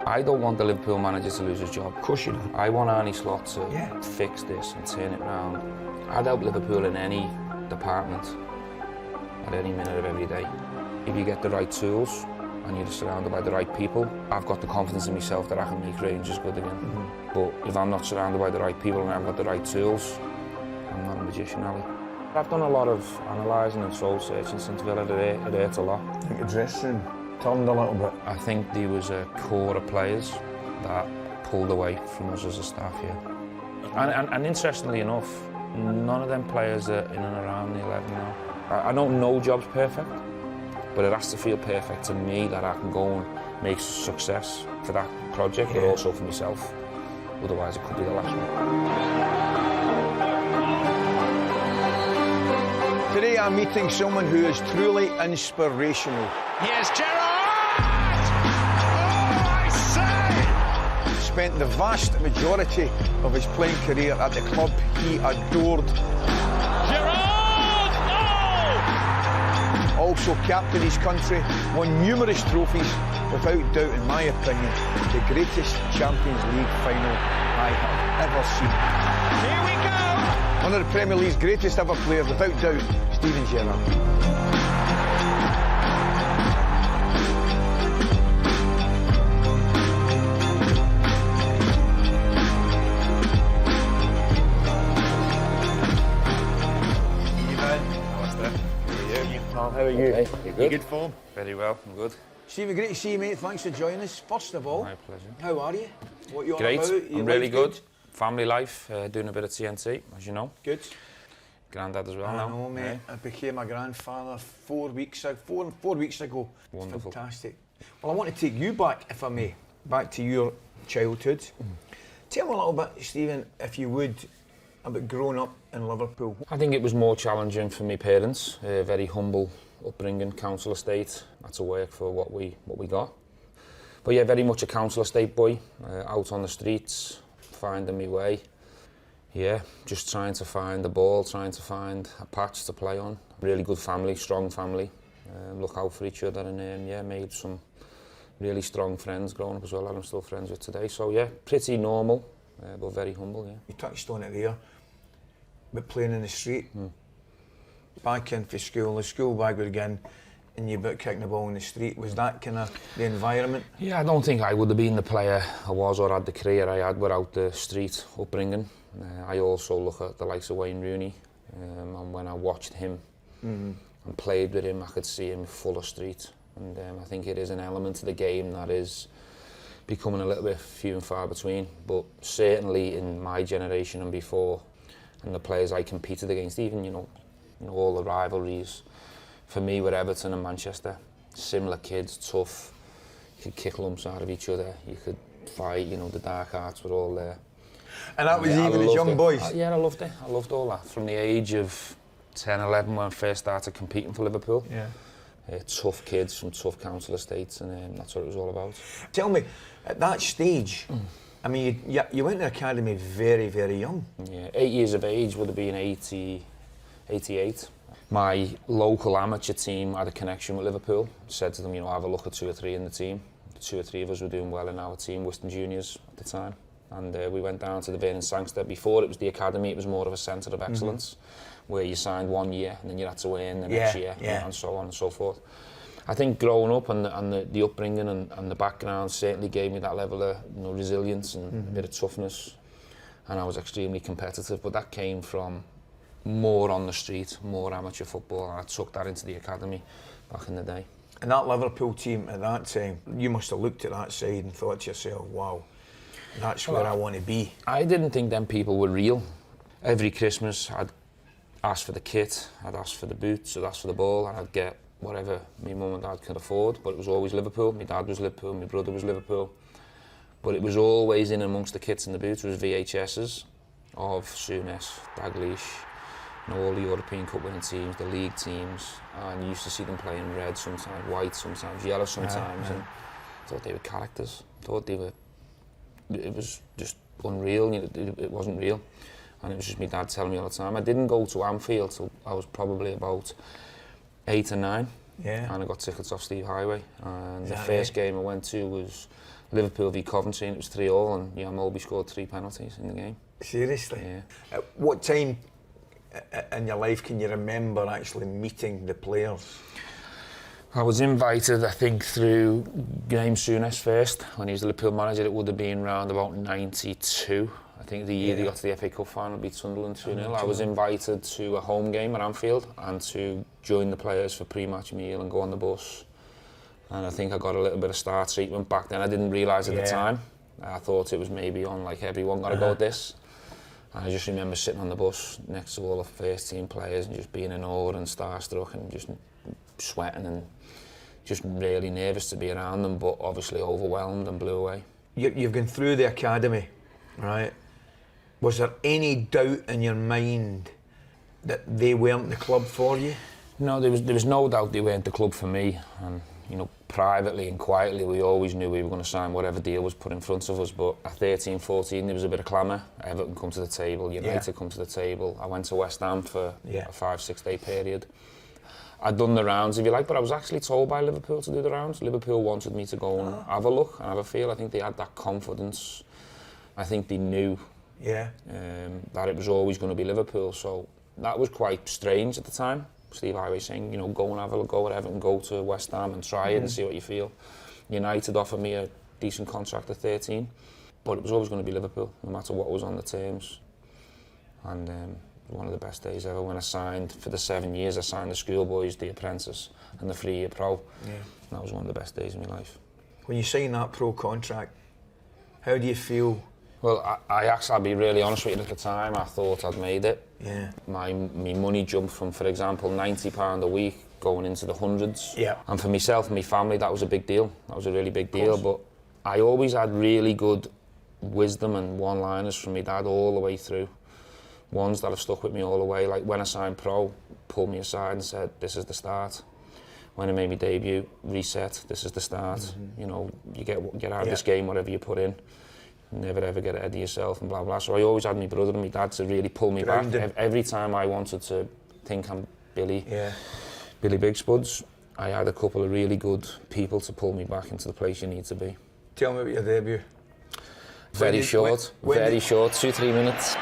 I don't want the Liverpool manager to lose his job. Of course you do. I want Arne Slot to fix this and turn it around. I'd help Liverpool in any department at any minute of every day. If you get the right tools and you're surrounded by the right people, I've got the confidence in myself that I can make Rangers good again. But if I'm not surrounded by the right people and I've got the right tools, I'm not a magician, Ali. I've done a lot of analysing and soul searching since Villa. It hurts a lot. I think the dressing room turned a little bit. I think there was a core of players that pulled away from us as a staff here. And interestingly enough, none of them players are in and around the 11 now. I know no job's perfect, but it has to feel perfect to me that I can go and make success for that project, but also for myself. Otherwise, it could be the last one. Today I'm meeting someone who is truly inspirational. Here's Gerrard! Oh, I say! Spent the vast majority of his playing career at the club he adored. Gerrard! Oh! Also captained his country, won numerous trophies, without doubt, in my opinion, the greatest Champions League final I have ever seen. Here we go! One of the Premier League's greatest ever players, without doubt, Steven Gerrard. How are you? Okay. You good? Good form. Very well, I'm good. Stephen, great to see you, mate. Thanks for joining us. First of all, My pleasure. how are you? What you on Great, about? Your I'm really life good. Family life, doing a bit of TNT, as you know. Good. Granddad as well I now. know, mate. Yeah. I became a grandfather 4 weeks ago. 4 weeks ago. Wonderful. Fantastic. Well, I want to take you back, if I may, back to your childhood. Tell me a little bit, Stephen, if you would, about growing up in Liverpool. I think it was more challenging for my parents. Very humble upbringing, council estate. Had to work for what we got. But yeah, very much a council estate boy, out on the streets, finding my way. Yeah, just trying to find the ball, trying to find a patch to play on. Really good family, strong family. Look out for each other, and yeah, made some really strong friends growing up as well that I'm still friends with today. So yeah, pretty normal, but very humble, yeah. You touched on it there, but playing in the street. Back in for school, the school bag would again, and you about kicking the ball in the street. Was that kind of the environment? Yeah, I don't think I would have been the player I was or had the career I had without the street upbringing. I also look at the likes of Wayne Rooney, and when I watched him and played with him, I could see him full of street. And I think it is an element of the game that is becoming a little bit few and far between. But certainly in my generation and before, and the players I competed against, even you know all the rivalries for me were Everton and Manchester. Similar kids, tough. You could kick lumps out of each other. You could fight. You know, the dark arts were all there. And that was even as young boys? Yeah, I loved it. I loved all that. From the age of 10, 11, when I first started competing for Liverpool. Yeah. Tough kids from tough council estates, and that's what it was all about. Tell me, at that stage, I mean, you went to the academy very, very young. Yeah, 8 years of age would have been 88. My local amateur team had a connection with Liverpool. Said to them, you know, have a look at 2 or 3 in the team. 2 or 3 of us were doing well in our team, Western Juniors at the time. And we went down to the Vernon Sangster. Before it was the academy, it was more of a centre of excellence, where you signed 1 year and then you had to earn the next year, and so on and so forth. I think growing up and the upbringing and the background certainly gave me that level of resilience and a bit of toughness. And I was extremely competitive, but that came from more on the street, more amateur football, and I took that into the academy back in the day. And that Liverpool team at that time, you must have looked at that side and thought to yourself, wow, that's where I want to be. I didn't think them people were real. Every Christmas I'd ask for the kit, I'd ask for the boots, I'd ask for the ball, and I'd get whatever my mum and dad could afford, but it was always Liverpool. My dad was Liverpool, my brother was Liverpool. But it was always in amongst the kits and the boots was VHSs of Souness, Dalglish, all the European Cup winning teams, the league teams, and you used to see them playing red sometimes, white sometimes, yellow sometimes, and I thought they were characters. I thought they were, it was just unreal, it wasn't real. And it was just my dad telling me all the time. I didn't go to Anfield till I was probably about 8 or 9. Yeah. And I got tickets off Steve Highway. And the first game I went to was Liverpool v Coventry, and it was 3-3, and Moby scored 3 penalties in the game. Seriously? Yeah. At what time in your life can you remember actually meeting the players? I was invited, I think, through Graham Souness first. When he was the Liverpool manager, it would have been around about 92. I think the year they got to the FA Cup final, beat Sunderland 2-0. I was invited to a home game at Anfield and to join the players for pre-match meal and go on the bus. And I think I got a little bit of star treatment back then. I didn't realise at the time. I thought it was maybe on like everyone got to go with this. And I just remember sitting on the bus next to all the first team players and just being in awe and starstruck and just sweating and just really nervous to be around them, but obviously overwhelmed and blew away. You've gone through the academy, right? Was there any doubt in your mind that they weren't the club for you? No, there was no doubt they weren't the club for me. And you know, privately and quietly, we always knew we were going to sign whatever deal was put in front of us. But at 13, 14, there was a bit of clamour. Everton come to the table, United come to the table. I went to West Ham for a 5-6 day period. I'd done the rounds, if you like, but I was actually told by Liverpool to do the rounds. Liverpool wanted me to go and have a look and have a feel. I think they had that confidence. I think they knew that it was always going to be Liverpool. So that was quite strange at the time. Steve Highway saying, you know, go and have a go at Everton, go to West Ham and try it and see what you feel. United offered me a decent contract at 13, but it was always going to be Liverpool, no matter what was on the terms. And one of the best days ever when I signed for the 7 years. I signed the schoolboys, the apprentice, and the 3-year pro. Yeah. That was one of the best days of my life. When you sign that pro contract, how do you feel? Well, I'll be really honest with you, at the time I thought I'd made it. Yeah. My money jumped from, for example, £90 a week going into the hundreds. Yeah. And for myself and my family, that was a big deal. That was a really big deal. But I always had really good wisdom and one-liners from my dad all the way through. Ones that have stuck with me all the way. Like when I signed pro, pulled me aside and said, "This is the start." When I made my debut, reset. This is the start. Mm-hmm. You know, you get out of this game whatever you put in. Never ever get ahead of yourself and blah blah. So I always had my brother and my dad to really pull me back. Every time I wanted to think I'm Billy Big Spuds, I had a couple of really good people to pull me back into the place you need to be. Tell me about your debut. Very short, 2-3 minutes.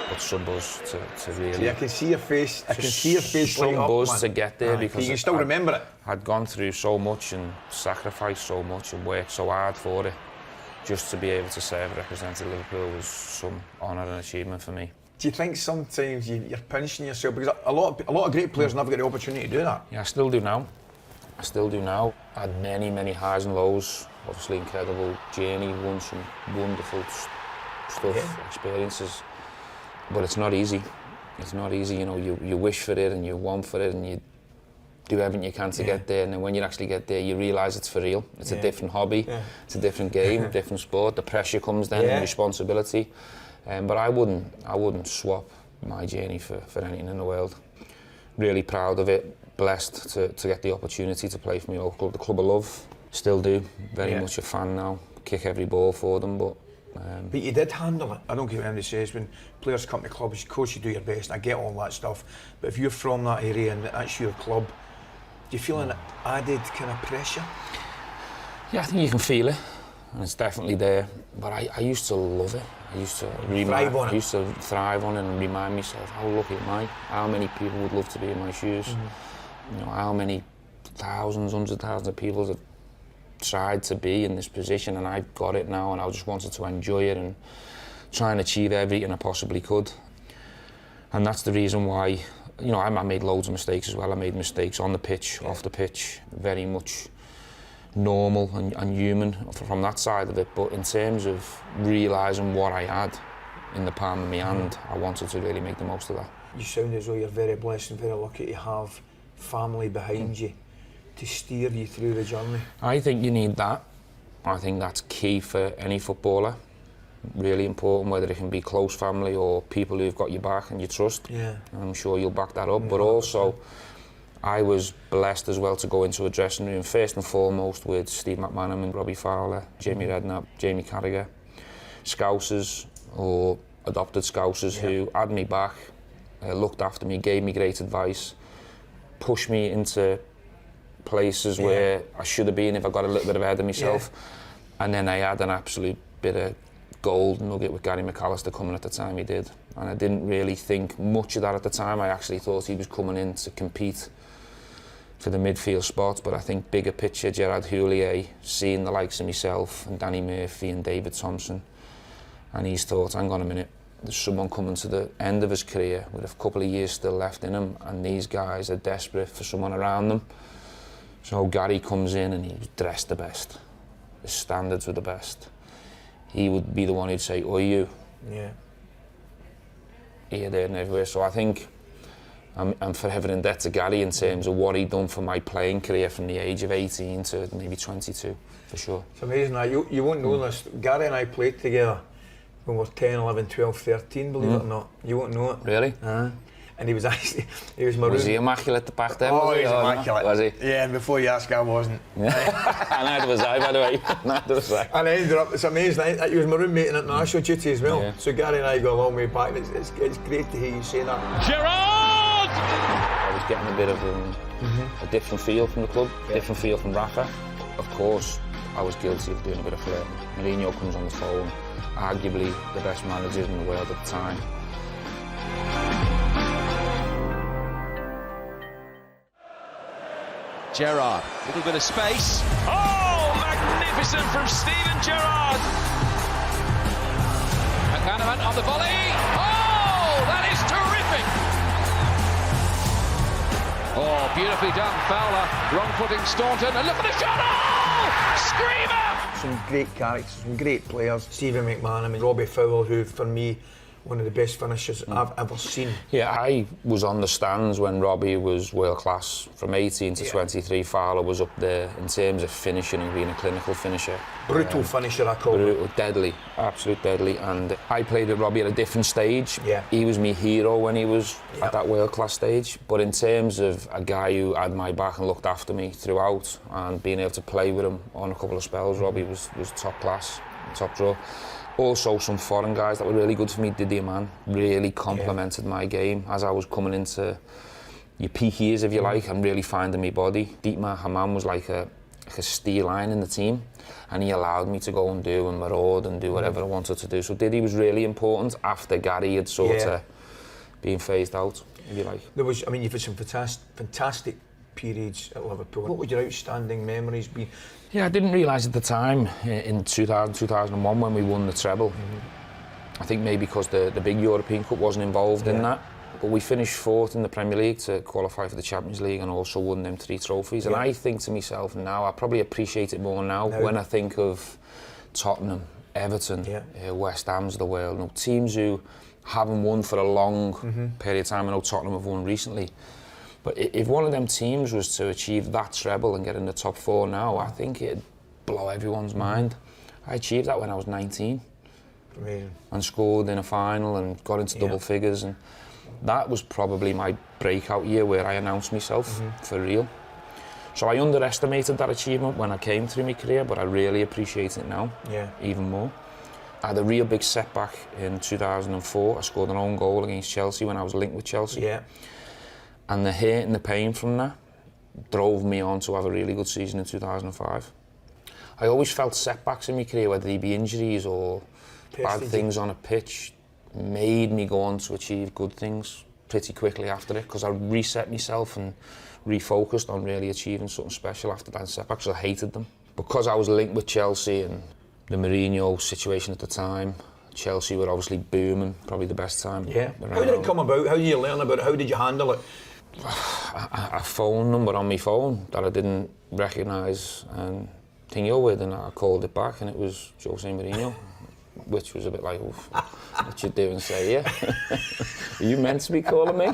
But some buzz to really. See, I can see your face. I can see your face. Some buzz to get there because you can still remember it. I'd gone through so much and sacrificed so much and worked so hard for it. Just to be able to say I've represented Liverpool was some honour and achievement for me. Do you think sometimes you're pinching yourself because a lot of great players never get the opportunity to do that? Yeah, I still do now. I had many highs and lows. Obviously, incredible journey, won some wonderful stuff, experiences. But it's not easy. It's not easy. You know, you wish for it and you want for it and you do everything you can to get there, and then when you actually get there, you realise it's for real. It's a different hobby, it's a different game, different sport. The pressure comes then, and responsibility. But I wouldn't swap my journey for anything in the world. Really proud of it. Blessed to get the opportunity to play for my local club, the club I love. Still do. Very much a fan now. Kick every ball for them, but. But you did handle it. I don't care what anybody says. When players come to clubs, of course you do your best. I get all that stuff. But if you're from that area and that's your club, do you feel an added kind of pressure? Yeah, I think you can feel it, and it's definitely there. But I used to love it. I used to thrive on it and remind myself how lucky am I? How many people would love to be in my shoes? Mm-hmm. You know, how many thousands, hundreds of thousands of people have tried to be in this position, and I've got it now, and I just wanted to enjoy it and try and achieve everything I possibly could. And that's the reason why. You know, I made loads of mistakes as well. I made mistakes on the pitch, off the pitch, very much normal and human from that side of it. But in terms of realising what I had in the palm of my hand, I wanted to really make the most of that. You sound as though you're very blessed and very lucky to have family behind you to steer you through the journey. I think you need that. I think that's key for any footballer. Really important, whether it can be close family or people who've got your back and you trust. Yeah. I'm sure you'll back that up. But also, I was blessed as well to go into a dressing room, first and foremost with Steve McManaman, Robbie Fowler, Jamie Redknapp, Jamie Carragher, Scousers or adopted Scousers who had me back, looked after me, gave me great advice, pushed me into places where I should have been if I got a little bit ahead of myself. And then I had an absolute bit of gold nugget with Gary McAllister coming at the time he did. And I didn't really think much of that at the time. I actually thought he was coming in to compete for the midfield spot, but I think bigger picture, Gerard Houllier, seeing the likes of myself and Danny Murphy and David Thompson, and he's thought, hang on a minute, there's someone coming to the end of his career with a couple of years still left in him, and these guys are desperate for someone around them. So Gary comes in and he's dressed the best. His standards were the best. He would be the one who'd say, "Oh, you." Yeah. Here, there and everywhere. So I think I'm forever in debt to Gary in terms of what he'd done for my playing career from the age of 18 to maybe 22, for sure. It's amazing. You won't know this. Gary and I played together when we were 10, 11, 12, 13, believe it or not. You won't know it. Really? And he was actually, he was maroon. Was he immaculate at the back then? Oh, was he was immaculate. Was he? Yeah, and before you ask, I wasn't. Neither was I, by the way. Neither was I. And I ended up, it's amazing, he was maroon mate in international duty as well. Yeah. So Gary and I go a long way back, and it's great to hear you say that. Gerrard! I was getting a bit of a different feel from the club, different feel from Rafa. Of course, I was guilty of doing a bit of flirting. Mourinho comes on the phone, arguably the best manager in the world at the time. Gerrard, little bit of space. Oh, magnificent from Steven Gerrard. McManaman on the volley. Oh, that is terrific. Oh, beautifully done, Fowler. Wrong footing Staunton, and look at the shot. Oh, screamer. Some great characters, some great players. Steven McManaman, Robbie Fowler, who for me, one of the best finishers I've ever seen. Yeah, I was on the stands when Robbie was world class. From 18 to 23, Fowler was up there in terms of finishing and being a clinical finisher. Brutal finisher, I call it. Deadly, absolute deadly. And I played with Robbie at a different stage. Yeah. He was my hero when he was at that world class stage. But in terms of a guy who had my back and looked after me throughout, and being able to play with him on a couple of spells, Robbie was top class, top draw. Also, some foreign guys that were really good for me. Dietmar really complemented my game as I was coming into your peak years, if you like, and really finding my body. Dietmar, Hamann was like a steel line in the team, and he allowed me to go and do and maraud and do whatever I wanted to do. So Diddy was really important after Gary had sort of been phased out, if you like. There was, I mean, you've had some fantastic periods at Liverpool. What would your outstanding memories be? Yeah, I didn't realise at the time, in 2000, 2001, when we won the treble. I think maybe because the big European Cup wasn't involved in that. But we finished fourth in the Premier League to qualify for the Champions League, and also won them 3 trophies. And I think to myself now, I probably appreciate it more now when I think of Tottenham, Everton, West Ham's of the world. You know, teams who haven't won for a long period of time. I know Tottenham have won recently. But if one of them teams was to achieve that treble and get in the top 4 now, I think it'd blow everyone's mind. I achieved that when I was 19. Amazing. And scored in a final and got into double figures, and that was probably my breakout year where I announced myself for real. So I underestimated that achievement when I came through my career, but I really appreciate it now, even more. I had a real big setback in 2004. I scored an own goal against Chelsea when I was linked with Chelsea. Yeah. And the hurt and the pain from that drove me on to have a really good season in 2005. I always felt setbacks in my career, whether they be injuries or bad things on a pitch, made me go on to achieve good things pretty quickly after it, because I reset myself and refocused on really achieving something special after that setback, because I hated them. Because I was linked with Chelsea and the Mourinho situation at the time, Chelsea were obviously booming, probably the best time. Yeah. How did it come about? How did you learn about it? How did you handle it? A phone number on my phone that I didn't recognise and ting you with, and I called it back, and it was Jose Mourinho, which was a bit like, what you doing, say, yeah? Are you meant to be calling me?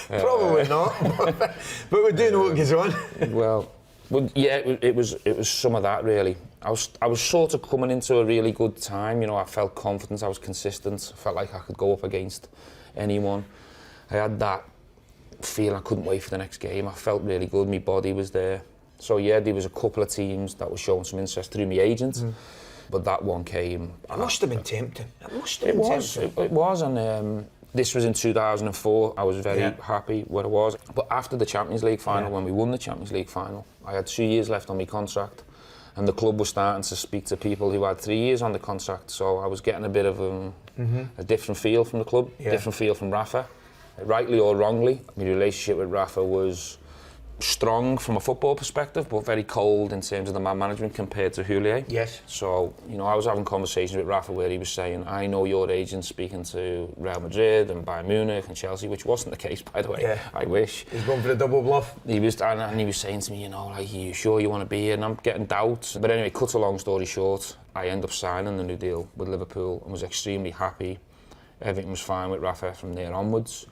Probably not, but we do know what goes on. Well, yeah, it was some of that really. I was sort of coming into a really good time, you know. I felt confident, I was consistent, I felt like I could go up against anyone. I had that feel I couldn't wait for the next game. I felt really good, my body was there. So yeah, there was a couple of teams that were showing some interest through my agent, but that one came. It must have been tempting. It was, and this was in 2004. I was very happy where I was. But after the Champions League final, when we won the Champions League final, I had 2 years left on my contract, And the club was starting to speak to people who had 3 years on the contract, so I was getting a bit of a different feel from the club, different feel from Rafa. Rightly or wrongly, my relationship with Rafa was strong from a football perspective, but very cold in terms of the man management compared to Houllier. Yes. So, you know, I was having conversations with Rafa where he was saying, I know your agent's speaking to Real Madrid and Bayern Munich and Chelsea, which wasn't the case, by the way. Yeah. I wish. He's going for the double bluff. He was, and he was saying to me, you know, like, are you sure you want to be here? And I'm getting doubts. But anyway, cut a long story short, I ended up signing the new deal with Liverpool and was extremely happy. Everything was fine with Rafa from there onwards.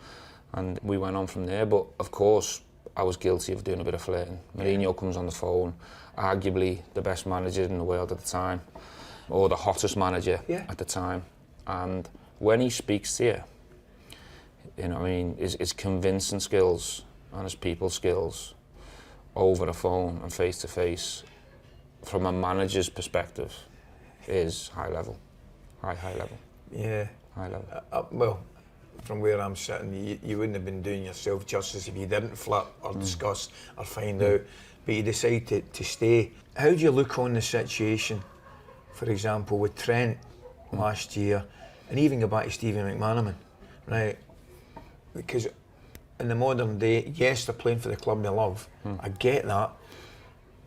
And we went on from there. But, of course, I was guilty of doing a bit of flirting. Mourinho comes on the phone, arguably the best manager in the world at the time, or the hottest manager at the time. And when he speaks to you, you know, I mean, his convincing skills and his people skills over the phone and face to face, from a manager's perspective, is high level, high level. Yeah. High level. Well, from where I'm sitting, you wouldn't have been doing yourself justice if you didn't flirt or discuss or find out, but you decided to stay. How do you look on the situation, for example, with Trent last year, and even go back to Steven McManaman, right? Because in the modern day, yes, they're playing for the club they love, I get that,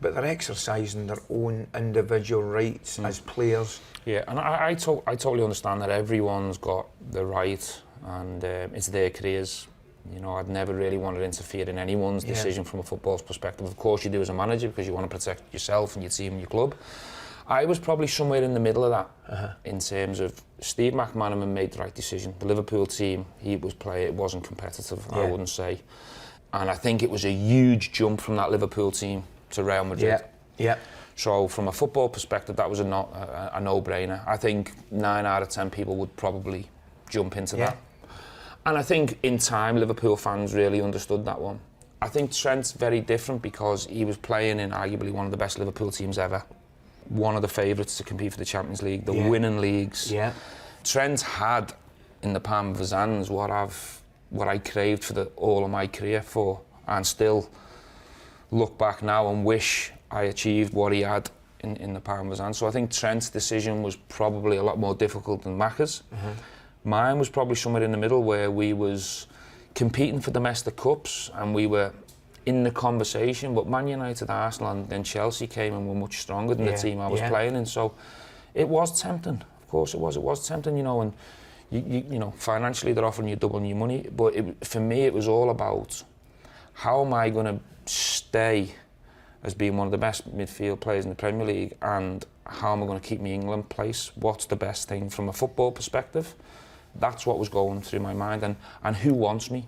but they're exercising their own individual rights as players. Yeah, and I totally understand that everyone's got the right, and it's their careers. You know, I'd never really wanted to interfere in anyone's decision from a football's perspective. Of course you do as a manager, because you want to protect yourself and your team and your club. I was probably somewhere in the middle of that, in terms of Steve McManaman made the right decision. The Liverpool team he was playing, it wasn't competitive, I wouldn't say. And I think it was a huge jump from that Liverpool team to Real Madrid. Yeah. So from a football perspective, that was a no-brainer. I think 9 out of 10 people would probably jump into that. And I think in time, Liverpool fans really understood that one. I think Trent's very different because he was playing in arguably one of the best Liverpool teams ever. One of the favourites to compete for the Champions League, the winning leagues. Yeah. Trent had in the palm of his hands what I craved for all of my career for, and still look back now and wish I achieved what he had in the palm of his hand. So I think Trent's decision was probably a lot more difficult than Macca's. Mine was probably somewhere in the middle, where we was competing for domestic cups and we were in the conversation, but Man United, Arsenal and then Chelsea came and were much stronger than the team I was playing in. So it was tempting, of course it was tempting, you know, and you know, financially they're offering you double your money, but for me it was all about how am I going to stay as being one of the best midfield players in the Premier League, and how am I going to keep my England place? What's the best thing from a football perspective? That's what was going through my mind, and who wants me?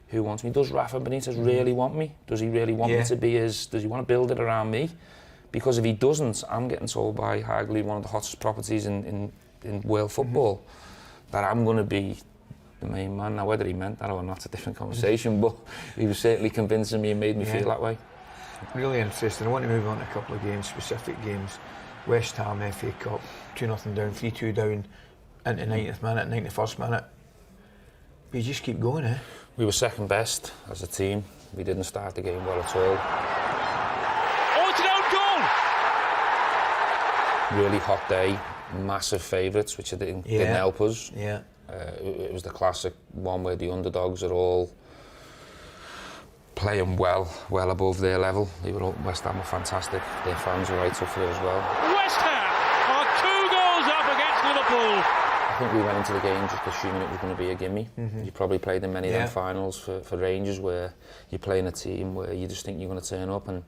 Who wants me? Does Rafa Benitez really want me? Does he really want me to be his? Does he want to build it around me? Because if he doesn't, I'm getting told by arguably one of the hottest properties in world football that I'm going to be the main man. Now, whether he meant that or not, it's a different conversation, but he was certainly convincing me and made me feel that way. Really interesting. I want to move on to a couple of games, specific games. West Ham FA Cup, 2-0 down, 3-2 down into 90th minute, 91st minute. But you just keep going, eh? We were second best as a team. We didn't start the game well at all. Oh, it's an own goal! Really hot day, massive favourites, which didn't help us. Yeah. It was the classic one where the underdogs are all playing well above their level. West Ham were fantastic. Their fans were right up for it as well. West Ham are 2 goals up against Liverpool. I think we went into the game just assuming it was going to be a gimme. You probably played in many of them finals for Rangers, where you're playing a team where you just think you're going to turn up, and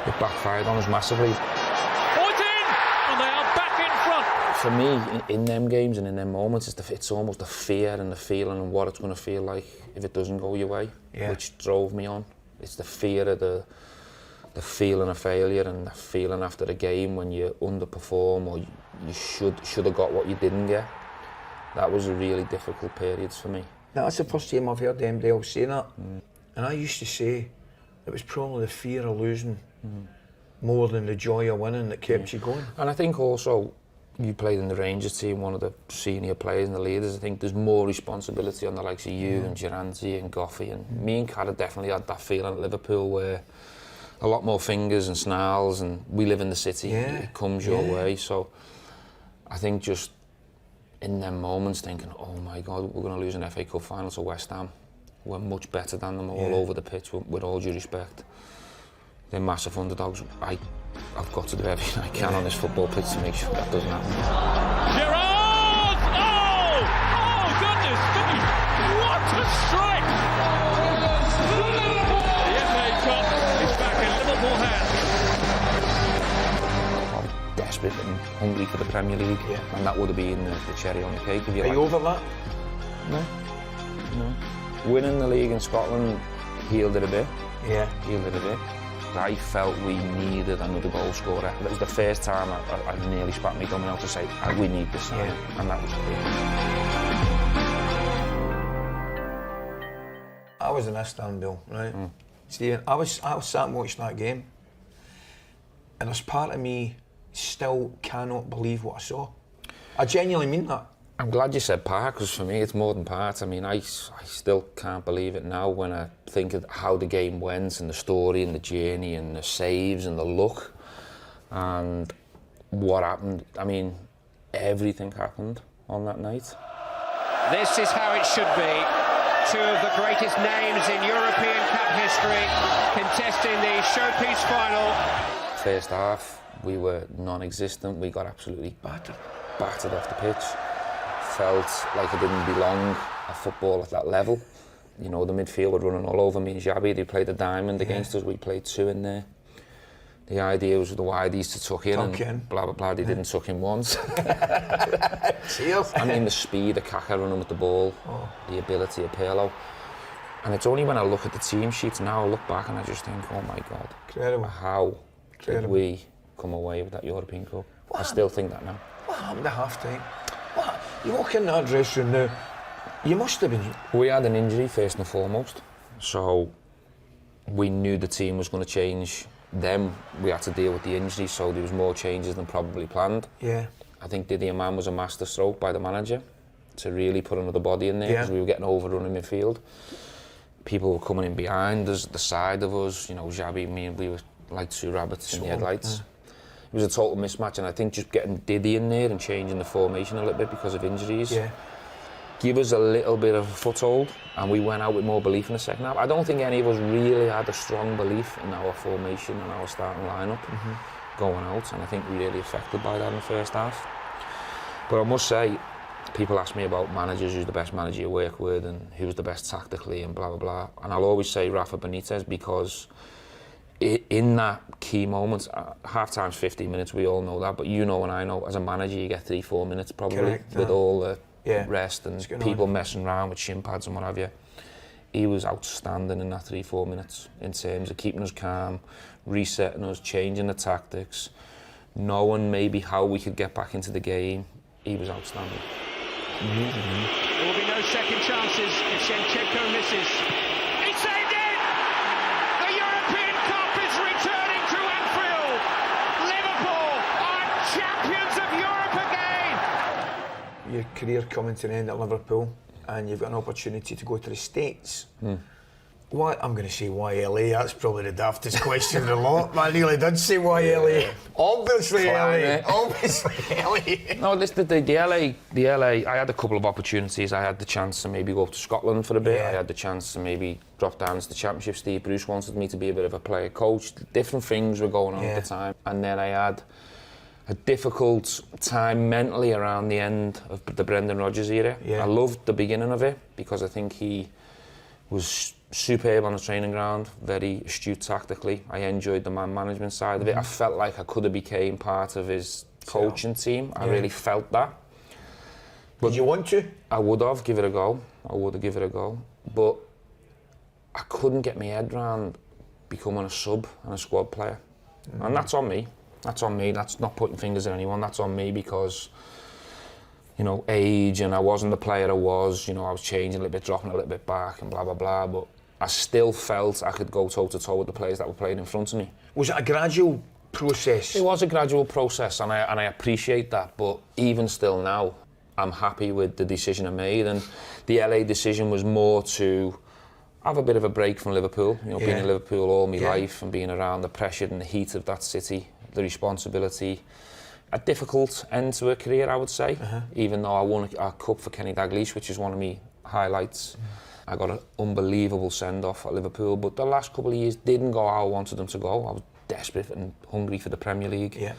it backfired on us massively. Oh, it's in! And they are back in front. For me, in them games and in them moments, it's almost the fear and the feeling and what it's going to feel like if it doesn't go your way, which drove me on. It's the fear of the feeling of failure and the feeling after the game when you underperform or you should have got what you didn't get. That was a really difficult period for me. That's the first time I've heard MDL say that. And I used to say it was probably the fear of losing more than the joy of winning that kept you going. And I think also, you played in the Rangers team, one of the senior players and the leaders. I think there's more responsibility on the likes of you and Durante and Goffey, and me and Cara definitely had that feeling at Liverpool where a lot more fingers and snarls, and we live in the city, it comes your way. So I think just in them moments thinking, oh my God, we're going to lose an FA Cup final to West Ham. We're much better than them all over the pitch, with all due respect. They're massive underdogs. I've got to do everything I can on this football pitch to make sure that doesn't happen. Gerrard! Oh! Oh, goodness me! What a strike! The FA Cup is back in Liverpool hands. I'm desperate and hungry for the Premier League, and that would have been the cherry on the cake. If you Are you over that? No. Winning the league in Scotland healed it a bit. Healed it a bit. I felt we needed another goal scorer. That was the first time I nearly spat my gum out to say, we need this sign, and that was great. I was in Istanbul, right? Steven, I was sat and watching that game, and there's part of me still cannot believe what I saw. I genuinely mean that. I'm glad you said part, because for me it's more than part. I mean, I still can't believe it now when I think of how the game went and the story and the journey and the saves and the luck and what happened. I mean, everything happened on that night. This is how it should be. Two of the greatest names in European Cup history contesting the showpiece final. First half, we were non-existent. We got absolutely battered off the pitch. Felt like it didn't belong a football at that level. You know, the midfield were running all over me and Xabi. They played a diamond against us. We played two in there. The idea was the wideys to tuck in and blah, blah, blah. They didn't tuck in once. Cheers. I mean, the speed of Kaka running with the ball, the ability of Pirlo. And it's only when I look at the team sheets now, I look back and I just think, oh my God. Incredible. How did we come away with that European Cup? I still think that now. What happened at half-time? You walk in that dressing room now, you must have been... We had an injury first and foremost, so we knew the team was going to change. Then we had to deal with the injury, so there was more changes than probably planned. Yeah. I think Dietmar was a masterstroke by the manager to really put another body in there, because we were getting overrun in midfield. People were coming in behind us, the side of us, you know, Xabi, me, and we were like two rabbits in the headlights. It was a total mismatch, and I think just getting Diddy in there and changing the formation a little bit because of injuries give us a little bit of a foothold, and we went out with more belief in the second half. I don't think any of us really had a strong belief in our formation and our starting lineup going out, and I think we were really affected by that in the first half. But I must say, people ask me about managers, who's the best manager you work with and who's the best tactically and blah, blah, blah. And I'll always say Rafa Benitez, because in that key moments, half-time's 15 minutes, we all know that, but you know and I know, as a manager, you get 3-4 minutes probably, with all the rest and people messing around with shin pads and what have you. He was outstanding in that 3-4 minutes in terms of keeping us calm, resetting us, changing the tactics, knowing maybe how we could get back into the game. He was outstanding. There will be no second chances if Shevchenko misses. He saved it! The European Cup is returning to Anfield. Liverpool are champions of Europe again. Your career coming to an end at Liverpool, and you've got an opportunity to go to the States. Why? I'm going to say why LA. That's probably the daftest question of the lot. I nearly did say why LA. Obviously LA. Obviously LA. No, the LA. I had a couple of opportunities. I had the chance to maybe go up to Scotland for a bit. I had the chance to maybe drop down into the Championship. Steve Bruce wanted me to be a bit of a player coach. Different things were going on at the time, and then I had a difficult time mentally around the end of the Brendan Rodgers era. I loved the beginning of it because I think he was superb on the training ground, very astute tactically. I enjoyed the man management side of it. I felt like I could have became part of his coaching team. I really felt that. But did you want to? I would have give it a go. But I couldn't get my head around becoming a sub and a squad player. And that's on me. That's not putting fingers at anyone. That's on me because, you know, age, and I wasn't the player I was. You know, I was changing a little bit, dropping a little bit back and blah, blah, blah. But I still felt I could go toe-to-toe with the players that were playing in front of me. Was it a gradual process? It was a gradual process, and I appreciate that. But even still now, I'm happy with the decision I made. And the LA decision was more to have a bit of a break from Liverpool. You know, being in Liverpool all my Yeah. life and being around the pressure and the heat of that city, the responsibility. A difficult end to a career, I would say. Even though I won a cup for Kenny Dalglish, which is one of my highlights. I got an unbelievable send-off at Liverpool, but the last couple of years didn't go how I wanted them to go. I was desperate and hungry for the Premier League. Yeah.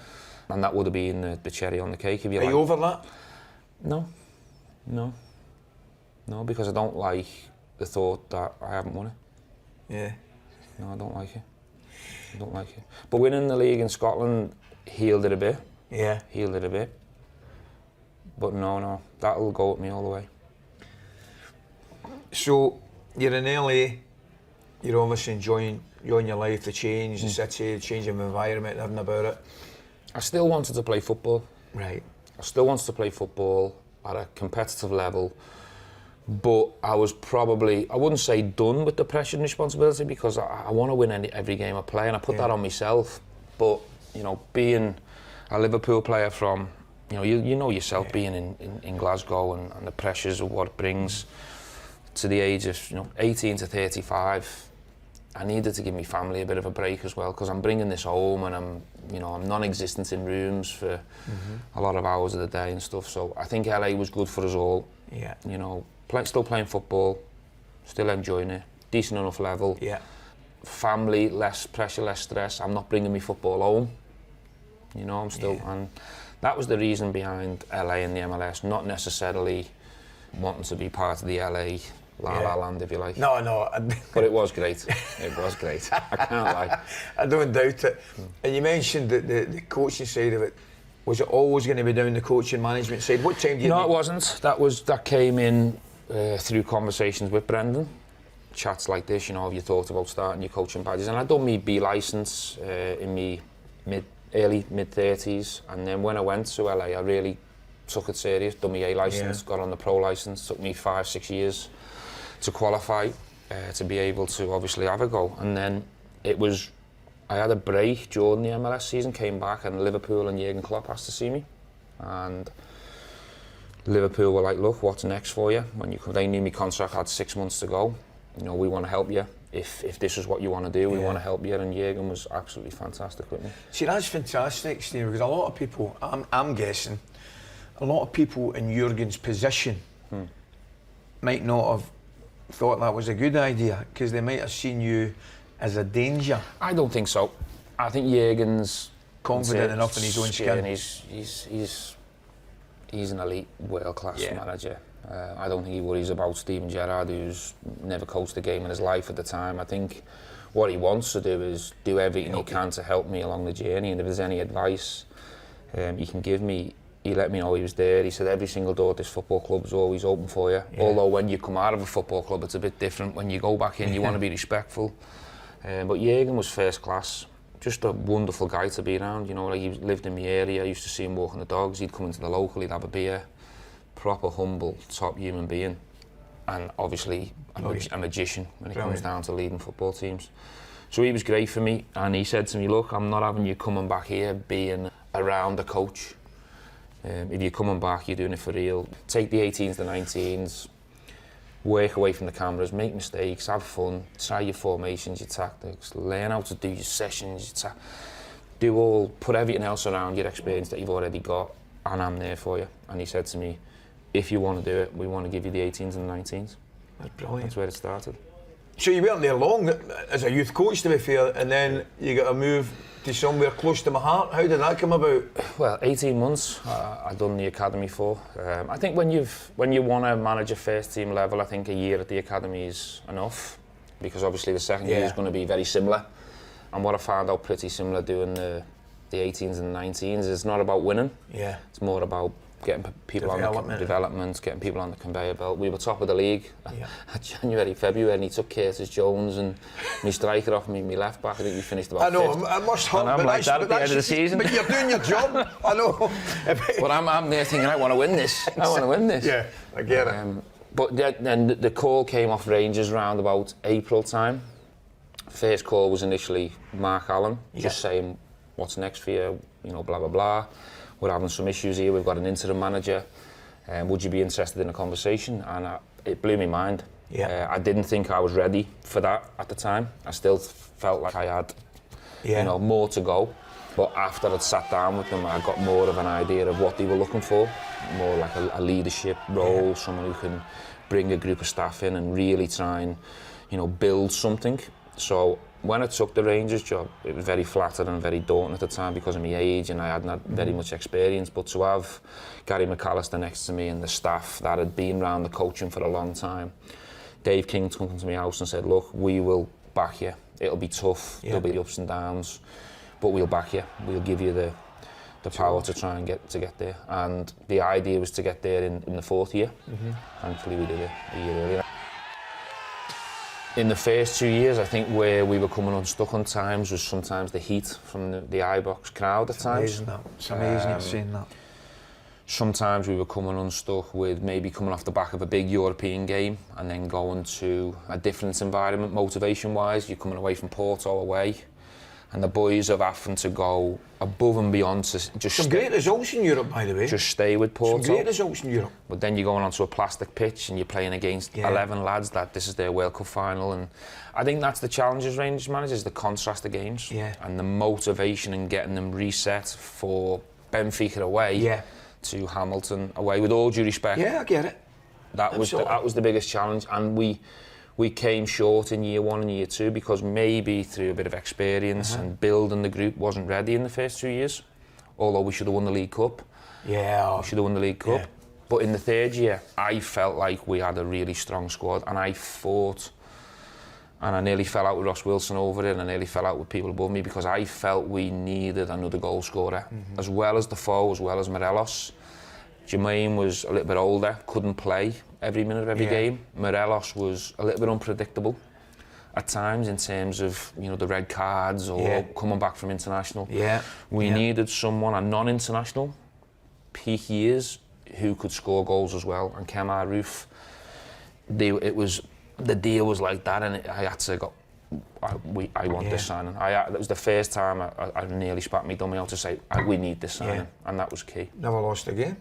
And that would have been the cherry on the cake, if you Are like. you over that? No, because I don't like the thought that I haven't won it. Yeah. No, I don't like it. But winning the league in Scotland healed it a bit. Yeah. But no, that'll go with me all the way. So, you're in LA, you're obviously enjoying your life, the change, the city, the change of environment, everything about it. I still wanted to play football. Right. I still wanted to play football at a competitive level, but I was probably, I wouldn't say done with the pressure and responsibility, because I want to win every game I play, and I put that on myself. But, you know, being a Liverpool player from, you know yourself, being in Glasgow and the pressures of what it brings to the age of 18 to 35, I needed to give my family a bit of a break as well, because I'm bringing this home and I'm non-existent in rooms for a lot of hours of the day and stuff. So I think LA was good for us all. Yeah. Still playing football, still enjoying it, decent enough level. Yeah. Family, less pressure, less stress. I'm not bringing my football home. I'm still, and that was the reason behind LA and the MLS, not necessarily wanting to be part of the LA La Land, if you like. No. But it was great. It was great. I can't lie. I don't doubt it. And you mentioned that the coaching side of it. Was it always going to be down the coaching management side? What time did you... No, it wasn't. That came in through conversations with Brendan. Chats like this, have you thought about starting your coaching badges? And I'd done my B licence in my early mid-30s, and then when I went to LA, I really took it serious, done my A licence, got on the pro licence, took me 5-6 years to qualify, to be able to obviously have a go. And then I had a break during the MLS season, came back, and Liverpool and Jurgen Klopp asked to see me. And Liverpool were like, look, what's next for you? They knew my contract had 6 months to go. We want to help you. If this is what you want to do, we want to help you. And Jurgen was absolutely fantastic with me. See, that's fantastic, Steve, because a lot of people, I'm guessing, a lot of people in Jurgen's position might not have thought that was a good idea, because they might have seen you as a danger. I don't think so. I think Jurgen's confident enough in his own skin. He's an elite, world-class manager. I don't think he worries about Steven Gerrard, who's never coached a game in his life at the time. I think what he wants to do is do everything he can to help me along the journey, and if there's any advice he can give me, he let me know he was there. He said every single door at this football club is always open for you. Although when you come out of a football club, it's a bit different. When you go back in, you want to be respectful. But Jurgen was first class. Just a wonderful guy to be around. He lived in my area. I used to see him walking the dogs. He'd come into the local, he'd have a beer. Proper, humble, top human being. And obviously a magician when it comes down to leading football teams. So he was great for me, and he said to me, look, I'm not having you coming back here being around the coach. If you're coming back, you're doing it for real. Take the 18s, the 19s, work away from the cameras, make mistakes, have fun, try your formations, your tactics, learn how to do your sessions, put everything else around your experience that you've already got, and I'm there for you. And he said to me, if you want to do it, we want to give you the 18s and the 19s. That's brilliant. That's where it started. So you weren't there long as a youth coach, to be fair, and then you got to move to somewhere close to my heart. How did that come about? Well, 18 months I'd done the academy for. I think when you want to manage a first team level, I think a year at the academy is enough, because obviously the second year is going to be very similar. And what I found out pretty similar doing the 18s and 19s is not about winning. Yeah. It's more about getting people on the development, getting people on the conveyor belt. We were top of the league January, February, and he took Curtis Jones and me striker off me left back. I think we finished about fifth. I must hurt, but I'm like that at the end of the season. But you're doing your job, I know. But I'm there thinking, I want to win this. I want to win this. Yeah, I get it. But then the call came off Rangers round about April time. First call was initially Mark Allen, just saying, what's next for you, blah, blah, blah. We're having some issues here, we've got an interim manager, would you be interested in a conversation? And it blew my mind. Yeah. I didn't think I was ready for that at the time. I still felt like I had, you know, more to go. But after I'd sat down with them, I got more of an idea of what they were looking for. More like a leadership role, someone who can bring a group of staff in and really try and, you know, build something. So when I took the Rangers job, it was very flattered and very daunting at the time because of my age and I hadn't had very much experience. But to have Gary McAllister next to me and the staff that had been around the coaching for a long time, Dave King come to my house and said, look, we will back you. It'll be tough, there'll be ups and downs, but we'll back you. We'll give you the power to try and get there. And the idea was to get there in the fourth year. Thankfully we did it a year earlier. In the first 2 years, I think where we were coming unstuck on times was sometimes the heat from the iBox crowd at times. It's amazing seeing that. Sometimes we were coming unstuck with maybe coming off the back of a big European game and then going to a different environment motivation-wise. You're coming away from Porto away and the boys have having to go above and beyond to just Some great results in Europe, by the way. Just stay with Porto. Some great results in Europe. But then you're going onto a plastic pitch and you're playing against 11 lads that this is their World Cup final. And I think that's the challenge as Rangers managers, the contrast of games. And the motivation and getting them reset for Benfica away to Hamilton away. With all due respect. Yeah, I get it. That was the biggest challenge. And we came short in year one and year two because maybe through a bit of experience and building the group wasn't ready in the first 2 years. Although we should have won the League Cup. We should have won the League Cup. But in the third year, I felt like we had a really strong squad and I fought and I nearly fell out with Ross Wilson over it and I nearly fell out with people above me because I felt we needed another goal scorer. As well as Defoe, as well as Morelos. Jermaine was a little bit older, couldn't play every minute of every game. Morelos was a little bit unpredictable at times in terms of, you know, the red cards or coming back from international. We needed someone, a non-international, peak years, who could score goals as well. And Kemar Roof, the deal was like that, and I had to go. I want this signing. That was the first time I nearly spat me dummy out to say we need this signing, and that was key. Never lost a game.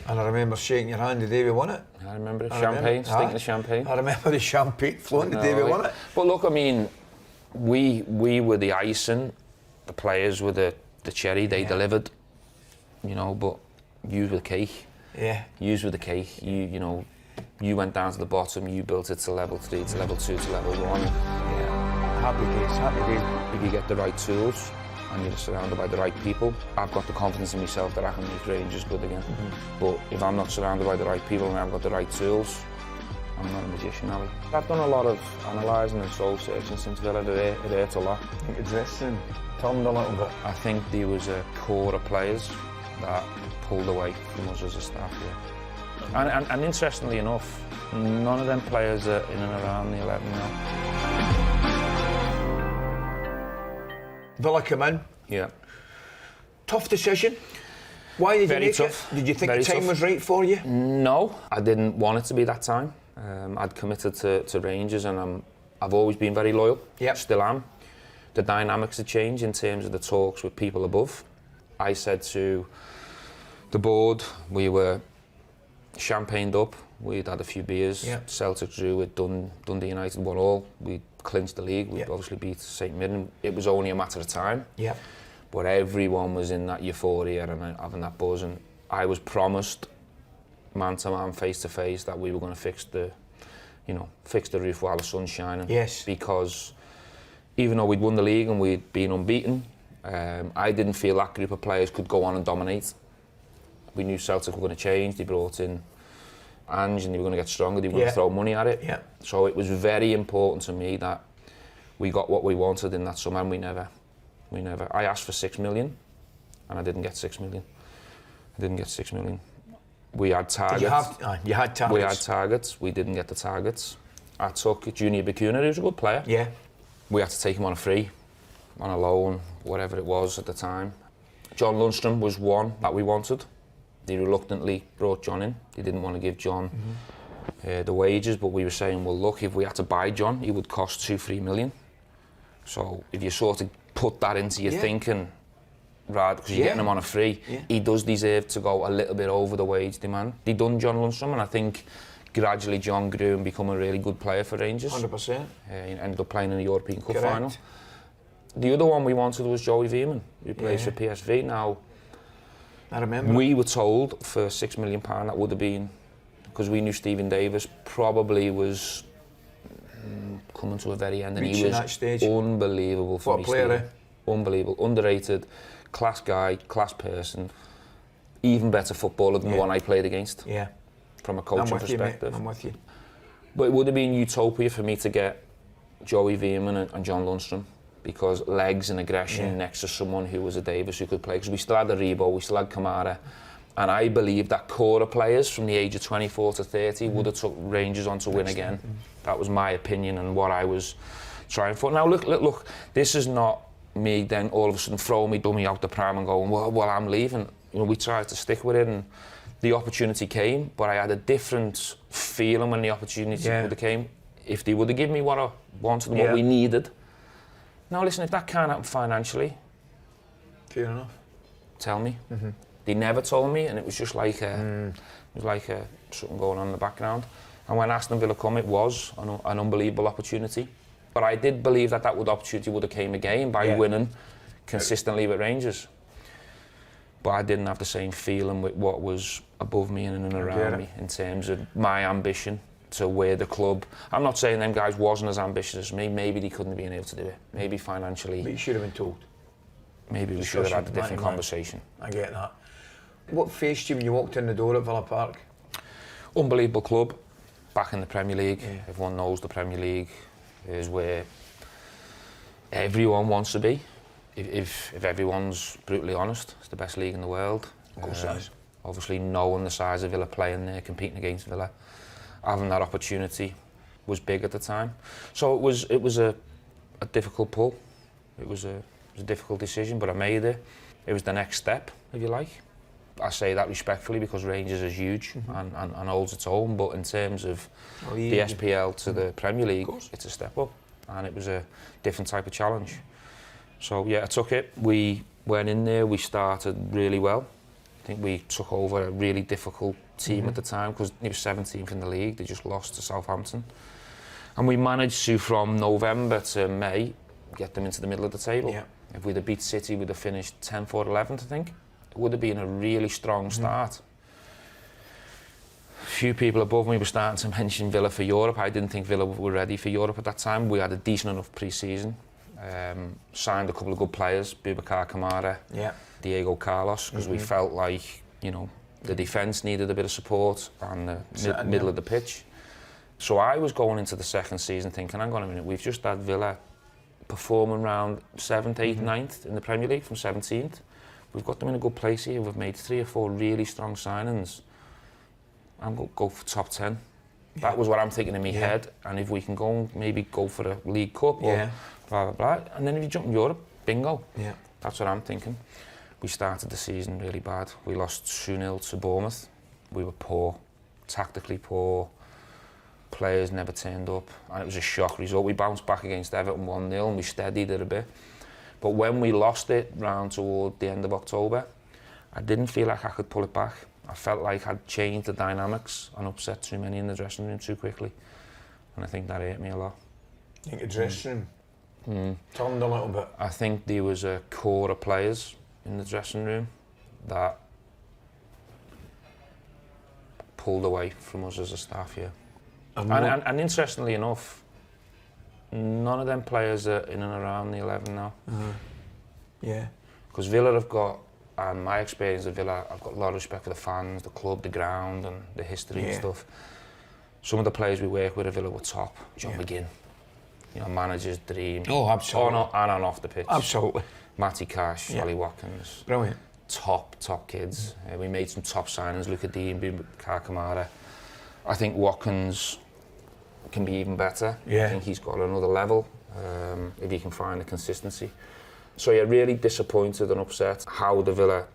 And I remember shaking your hand the day we won it. I remember it. Champagne, stinking of champagne. I remember the champagne flowing the day we won it. But look, I mean, we were the icing, the players were the cherry. They delivered, you know. But you were the cake. You were the cake. You know, you went down to the bottom. You built it to level 3, to level 2, to level 1. Happy days. If you get the right tools and you're surrounded by the right people, I've got the confidence in myself that I can make Rangers good again. But if I'm not surrounded by the right people and I've got the right tools, I'm not a magician, Ali. I've done a lot of analysing and soul searching since Villa. It hurt a lot. I think it's this, and tell them a little bit. I think there was a core of players that pulled away from us as a staff. And interestingly enough, none of them players are in and around the 11 now. Villa come in. Tough decision. Why did you make it? Did you think the time was right for you? No, I didn't want it to be that time. I'd committed to Rangers and I've always been very loyal. Still am. The dynamics had changed in terms of the talks with people above. I said to the board, we were champagned up. We'd had a few beers. Celtic drew with Dundee United 1-1. We clinched the league. We obviously beat St Mirren. It was only a matter of time. But everyone was in that euphoria and having that buzz. And I was promised, man to man, face to face, that we were going to fix the roof while the sun's shining. Because even though we'd won the league and we'd been unbeaten, I didn't feel that group of players could go on and dominate. We knew Celtic were going to change. They brought in Ange and they were going to get stronger. They were going to throw money at it. So it was very important to me that we got what we wanted in that summer, and we never. I asked for 6 million, and I didn't get 6 million. We had targets. You had targets. We had targets. We didn't get the targets. I took Junior Bakuna, who was a good player. We had to take him on a free, on a loan, whatever it was at the time. John Lundstrom was one that we wanted. They reluctantly brought John in. They didn't want to give John the wages, but we were saying, well, look, if we had to buy John, he would cost 2-3 million. So if you sort of put that into your thinking, right, because you're getting him on a free, he does deserve to go a little bit over the wage demand. They done John Lundstrom, and I think gradually John grew and become a really good player for Rangers. 100%. He ended up playing in the European Cup Correct. final. The other one we wanted was Joey Veerman, who plays for PSV. Now, I remember. we were told for £6 million that would have been, because we knew Stephen Davis probably was coming to a very end, and Reaching he was that stage. unbelievable for What me. a player, Stephen. Unbelievable, underrated, class guy, class person, even better footballer than the one I played against. Yeah. From a coaching I'm with perspective. you, mate. I'm with you. But it would have been utopia for me to get Joey Veerman and John Lundstrom, because legs and aggression next to someone who was a Davis who could play, because we still had the Rebo, we still had Kamara, and I believe that core of players from the age of 24 to 30 would have took Rangers on to win again. That was my opinion and what I was trying for. Now look, this is not me then all of a sudden throwing me dummy out the pram and going, well, I'm leaving. You know, we tried to stick with it, and the opportunity came, but I had a different feeling when the opportunity would have came. If they would have given me what I wanted and what we needed. Now listen, if that can't happen financially, fair enough. Tell me. They never told me, and it was just like it was like something going on in the background. And when Aston Villa come, it was an unbelievable opportunity. But I did believe that opportunity would have came again by winning consistently with Rangers. But I didn't have the same feeling with what was above me and in and around me in terms of my ambition to where the club. I'm not saying them guys wasn't as ambitious as me. Maybe they couldn't have been able to do it. Maybe financially. But you should have been told. Maybe we should have had a different conversation. I get that. What faced you when you walked in the door at Villa Park? Unbelievable club. Back in the Premier League. Everyone knows the Premier League is where everyone wants to be. If everyone's brutally honest, it's the best league in the world. Of course it is. Obviously, knowing the size of Villa playing there, competing against Villa, having that opportunity was big at the time. So it was a difficult pull. It was a difficult decision, but I made it. It was the next step, if you like. I say that respectfully because Rangers is huge and holds its own, but in terms of the SPL to the Premier League, it's a step up, and it was a different type of challenge. So yeah, I took it. We went in there, we started really well. I think we took over a really difficult team at the time, because it was 17th in the league. They just lost to Southampton. And we managed to, from November to May, get them into the middle of the table. Yeah. If we'd have beat City, we'd have finished 10th or 11th, I think. It would have been a really strong start. A few people above me were starting to mention Villa for Europe. I didn't think Villa were ready for Europe at that time. We had a decent enough pre-season. Signed a couple of good players, Boubacar Kamara, Diego Carlos, because we felt like, you know, the defence needed a bit of support and the middle of the pitch. So I was going into the second season thinking, hang on a minute, we've just had Villa performing around 7th, 8th, 9th in the Premier League from 17th. We've got them in a good place here. We've made 3 or 4 really strong signings. I'm going to go for top 10. That was what I'm thinking in my head. And if we can maybe go for a League Cup or blah, blah, blah. And then if you jump in Europe, bingo. Yeah. That's what I'm thinking. We started the season really bad. We lost 2-0 to Bournemouth. We were poor, tactically poor. Players never turned up, and it was a shock result. We bounced back against Everton 1-0 and we steadied it a bit. But when we lost it round toward the end of October, I didn't feel like I could pull it back. I felt like I'd changed the dynamics and upset too many in the dressing room too quickly. And I think that hurt me a lot. I think the dressing room turned a little bit. I think there was a core of players in the dressing room that pulled away from us as a staff, And interestingly enough, none of them players are in and around the 11 now. Yeah. Because Villa have got, and my experience of Villa, I've got a lot of respect for the fans, the club, the ground and the history and stuff. Some of the players we work with at Villa were top. John McGinn, you know, manager's dream. Oh, absolutely. On and off the pitch. Absolutely. Matty Cash, Ollie Watkins. Brilliant. Top kids. We made some top signings, Luca Dean, Boubacar Kamara. I think Watkins can be even better. I think he's got another level if he can find the consistency. So yeah, really disappointed and upset how the Villa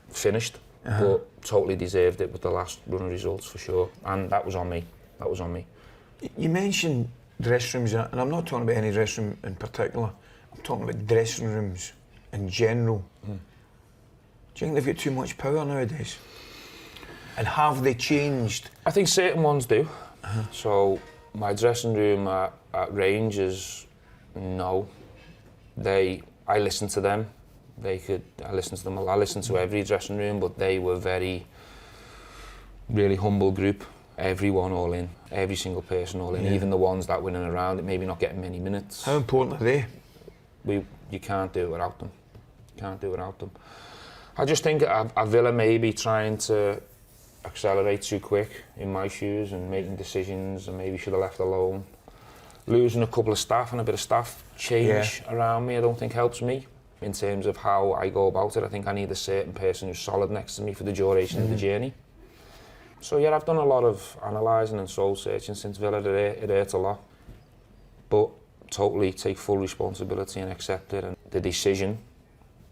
finished, but totally deserved it with the last run of results for sure. And that was on me. You mentioned dressing rooms, and I'm not talking about any dressing room in particular. I'm talking about dressing rooms in general. Do you think they've got too much power nowadays? And have they changed? I think certain ones do. So my dressing room at Rangers, no. I listened to them. I listened to them. I listened to every dressing room, but they were really humble group. Everyone all in, every single person all in, even the ones that were in and around it, maybe not getting many minutes. How important are they? You can't do it without them. Can't do it without them. I just think a Villa maybe trying to accelerate too quick in my shoes and making decisions, and maybe should have left alone. Losing a couple of staff and a bit of staff change around me, I don't think helps me in terms of how I go about it. I think I need a certain person who's solid next to me for the duration of the journey. So yeah, I've done a lot of analysing and soul searching since Villa. It hurt a lot, but totally take full responsibility and accept it. And the decision,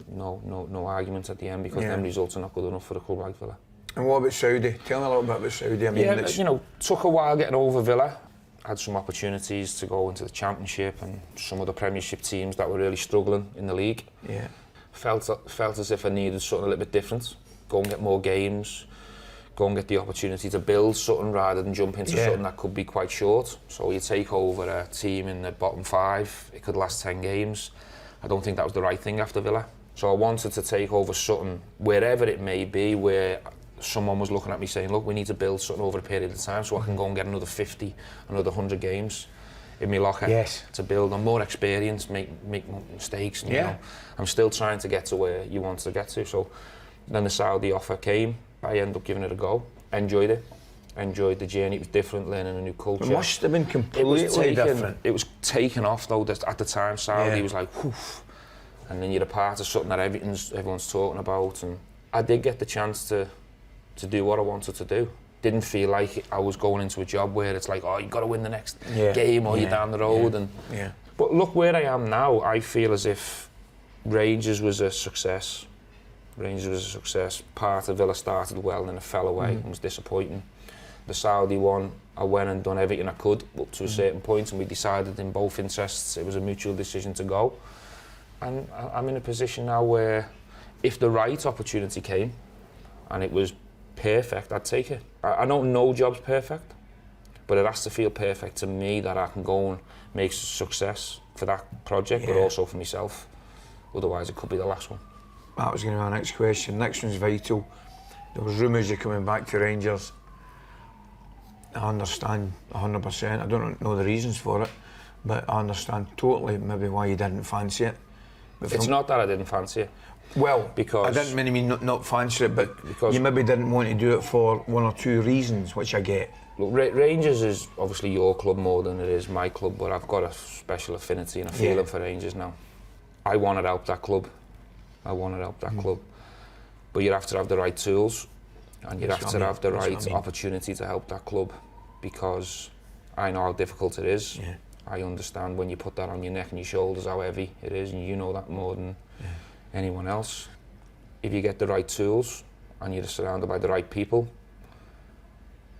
no arguments at the end, because them results are not good enough for a club like Villa. And what about Saudi? Tell me a little bit about Saudi. I mean, took a while getting over Villa. Had some opportunities to go into the Championship and some of the Premiership teams that were really struggling in the league. Yeah. Felt as if I needed something a little bit different. Go and get more games. Go and get the opportunity to build something rather than jump into something that could be quite short. So you take over a team in the bottom 5, it could last 10 games. I don't think that was the right thing after Villa. So I wanted to take over something, wherever it may be, where someone was looking at me saying, look, we need to build something over a period of time so I can go and get another 50, another 100 games in my locker to build on more experience, make mistakes. You know, I'm still trying to get to where you want to get to. So then the Saudi offer came. I ended up giving it a go. Enjoyed it. Enjoyed the journey. It was different, learning a new culture. It must have been completely different. It was taken off though. At the time, Saudi was like, whoof. And then you're a part of something that everyone's talking about. And I did get the chance to do what I wanted to do. Didn't feel like I was going into a job where it's like, oh, you've got to win the next game or you're down the road. But look where I am now. I feel as if Rangers was a success. Part of Villa started well and then it fell away and was disappointing. The Saudi one, I went and done everything I could up to a certain point, and we decided in both interests it was a mutual decision to go. And I'm in a position now where if the right opportunity came and it was perfect, I'd take it. I don't know job's perfect, but it has to feel perfect to me that I can go and make success for that project, but also for myself. Otherwise, it could be the last one. That was going to be my next question. Next one's vital. There was rumours you're coming back to Rangers. I understand 100%. I don't know the reasons for it, but I understand totally maybe why you didn't fancy it. But it's not that I didn't fancy it. Well, because I didn't mean not fancy it, but because you maybe didn't want to do it for one or two reasons, which I get. Look, Rangers is obviously your club more than it is my club, but I've got a special affinity and a feeling for Rangers now. I want to help that club. Club. But you have to have the right tools and you have to have the right opportunity to help that club, because I know how difficult it is. Yeah. I understand when you put that on your neck and your shoulders how heavy it is, and you know that more than anyone else. If you get the right tools and you're surrounded by the right people,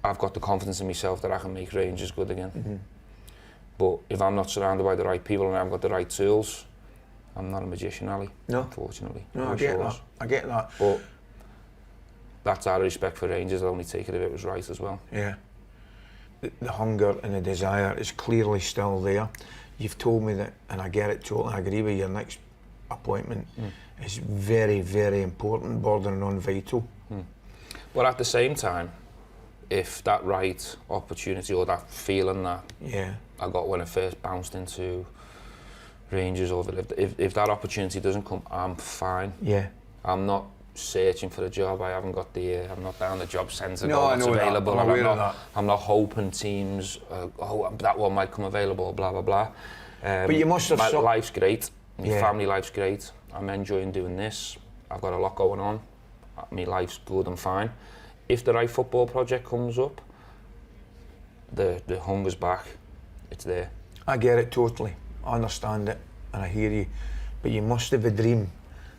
I've got the confidence in myself that I can make Rangers good again. But if I'm not surrounded by the right people and I haven't got the right tools, I'm not a magician, Ali. No. Unfortunately. No, I get that. I get that. But that's out of respect for Rangers. I'll only take it if it was right as well. Yeah. The hunger and the desire is clearly still there. You've told me that, and I get it totally. I agree with your next appointment is very, very important, bordering on vital. But at the same time, if that right opportunity or that feeling that I got when I first bounced into Rangers, or if that opportunity doesn't come, I'm fine. Yeah. I'm not searching for a job. I haven't got I'm not down the job centre. No, I know available. That. I'm not hoping teams, that one might come available, blah, blah, blah. But you must have... My life's great. My family life's great. I'm enjoying doing this. I've got a lot going on. My life's good and fine. If the right football project comes up, the hunger's back. It's there. I get it totally. I understand it and I hear you. But you must have a dream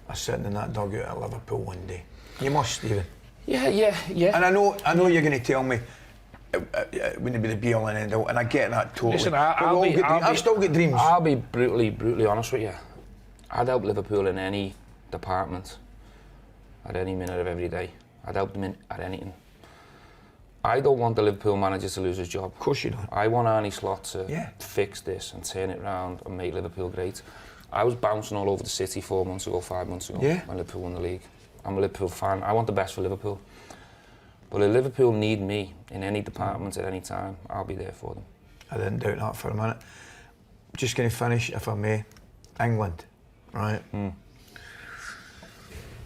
of sitting in that dugout at Liverpool one day. You must, Steven. Yeah. And I know you're going to tell me it wouldn't be the be all and end all, and I get that totally. Listen, I've still got dreams. I'll be brutally honest with you. I'd help Liverpool in any department, at any minute of every day. I'd help them at anything. I don't want the Liverpool manager to lose his job. Of course you don't. I want Arne Slot to Yeah. fix this and turn it round and make Liverpool great. I was bouncing all over the city 4 months ago, 5 months ago, Yeah. when Liverpool won the league. I'm a Liverpool fan. I want the best for Liverpool. But if Liverpool need me in any department at any time, I'll be there for them. I didn't doubt that for a minute. Just going to finish, if I may. England, right?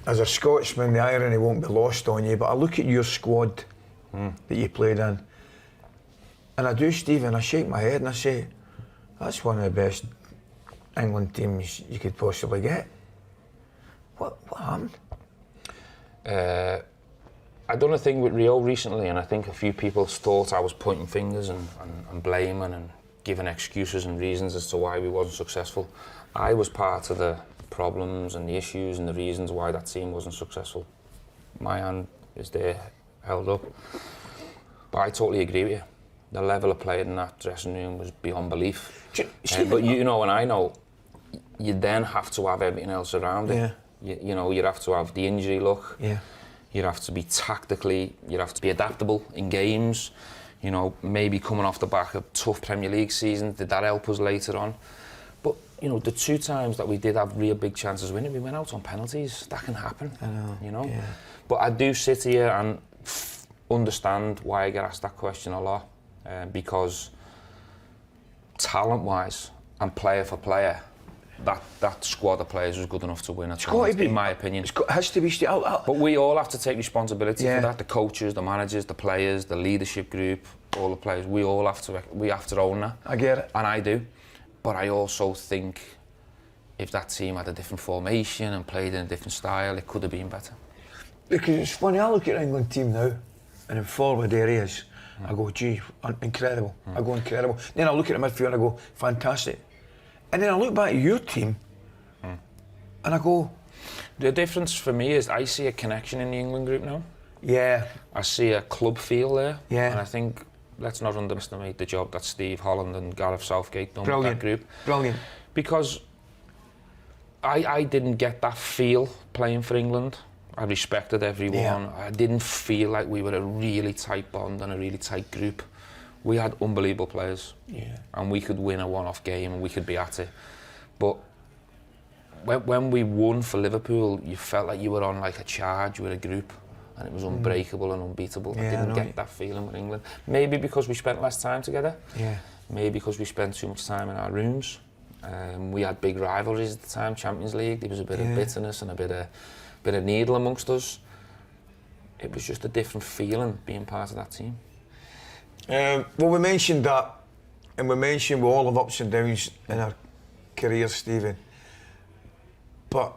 As a Scotsman, the irony won't be lost on you, but I look at your squad that you played in, and I do, Stephen, I shake my head and I say, that's one of the best England teams you could possibly get. What happened? I done a thing with Rio recently, and I think a few people thought I was pointing fingers and blaming and giving excuses and reasons as to why we wasn't successful. I was part of the problems and the issues and the reasons why that team wasn't successful. My hand is there, held up. But I totally agree with you. The level of play in that dressing room was beyond belief. But you know, and I know, you then have to have everything else around it. Yeah. You know, you'd have to have the injury luck. Yeah. You'd have to be tactically, you'd have to be adaptable in games. You know, maybe coming off the back of a tough Premier League season, did that help us later on? But, you know, the 2 times that we did have real big chances of winning, we went out on penalties. That can happen, I know, you know? yeah. But I do sit here and understand why I get asked that question a lot. Because talent-wise and player for player, that squad of players was good enough to win a tournament, in my opinion. It has to be. But we all have to take responsibility Yeah. for that. The coaches, the managers, the players, the leadership group, all the players. We all have to own that. I get it. And I do. But I also think if that team had a different formation and played in a different style, it could have been better. Because it's funny, I look at the England team now, and in forward areas, I go, gee, incredible. I go, incredible. Then I look at the midfield and I go, fantastic. And then I look back at your team, and I go... The difference for me is I see a connection in the England group now. Yeah. I see a club feel there. Yeah. And I think, let's not underestimate the job that Steve Holland and Gareth Southgate done with that group. Brilliant. Because I didn't get that feel playing for England. I respected everyone. Yeah. I didn't feel like we were a really tight bond and a really tight group. We had unbelievable players. Yeah. And we could win a one-off game and we could be at it. But when we won for Liverpool, you felt like you were on like a charge with a group and it was unbreakable and unbeatable. Yeah, I didn't get that feeling with England. Maybe because we spent less time together. Yeah. Maybe because we spent too much time in our rooms. We had big rivalries at the time, Champions League. There was a bit of bitterness and a bit of needle amongst us. It was just a different feeling being part of that team. Well, we mentioned that, and we mentioned we all have ups and downs in our careers, Stephen. But,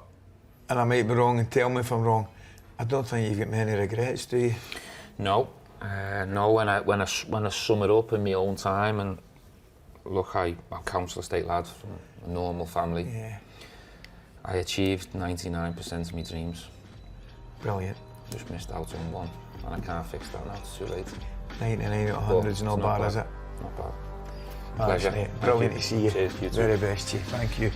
and I might be wrong, and tell me if I'm wrong, I don't think you've got many regrets, do you? No. No, when I sum it up in my own time, and look, I'm a council estate lad from a normal family. Yeah. I achieved 99% of my dreams. Brilliant. Just missed out on one, and I can't fix that now, it's too late. 99 out of 100 is not bad, is it? Not bad. Pleasure. Brilliant to see you. Cheers, you too. Very best to you. Thank you.